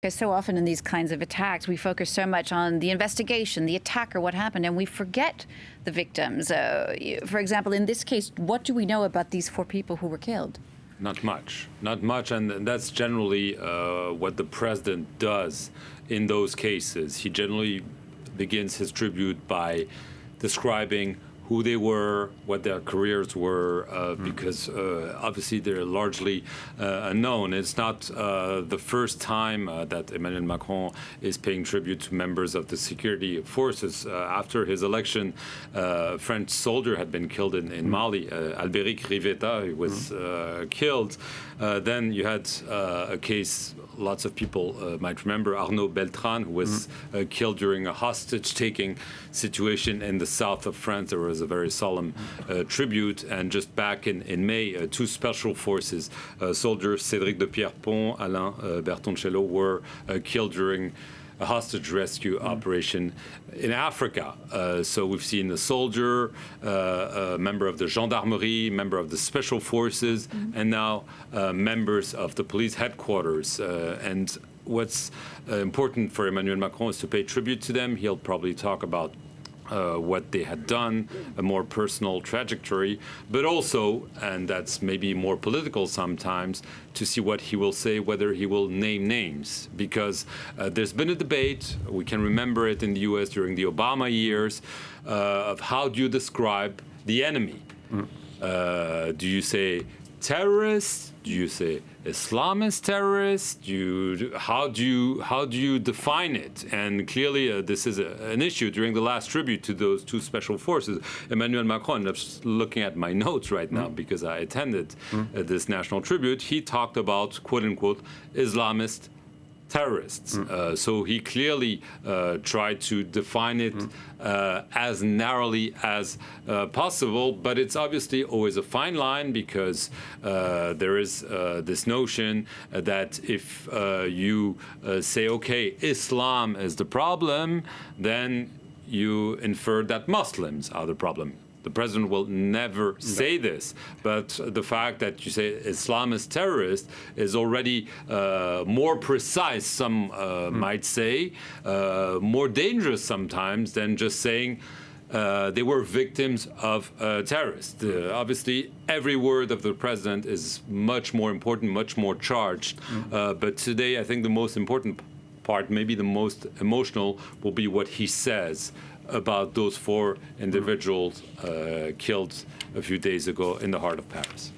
Because so often in these kinds of attacks, we focus so much on the investigation, the attacker, what happened, and we forget the victims. For example, in this case, what do we know about these 4 people who were killed? Not much, and that's generally what the president does in those cases. He generally begins his tribute by describing who they were, what their careers were, because obviously they're largely unknown. It's not the first time that Emmanuel Macron is paying tribute to members of the security forces. After his election, a French soldier had been killed in Mali, Albéric Rivetta, who was killed. Then you had a case lots of people might remember, Arnaud Beltrán, who was killed during a hostage-taking situation in the south of France. There was a very solemn tribute. And just back in May, 2 special forces soldiers, Cédric de Pierrepont, Alain Bertoncello, were killed during a hostage rescue operation in Africa. So we've seen a soldier, a member of the gendarmerie, member of the special forces, and now members of the police headquarters. And what's important for Emmanuel Macron is to pay tribute to them. He'll probably talk about what they had done, a more personal trajectory, but also, and that's maybe more political sometimes, to see what he will say, whether he will name names. Because there's been a debate, we can remember it in the US during the Obama years, of how do you describe the enemy? Do you say terrorists? Do you say Islamist terrorists? How do you define it? And clearly, this is an issue during the last tribute to those 2 special forces. Emmanuel Macron, I'm just looking at my notes right now because I attended this national tribute. He talked about quote unquote Islamist terrorists. So he clearly tried to define it as narrowly as possible, but it's obviously always a fine line because there is this notion that if you say, okay, Islam is the problem, then you infer that Muslims are the problem. The president will never say this, but the fact that you say Islamist terrorist is already more precise, some might say, more dangerous sometimes than just saying they were victims of terrorists. Obviously, every word of the president is much more important, much more charged. But today, I think the most important part, maybe the most emotional, will be what he says about those 4 individuals killed a few days ago in the heart of Paris.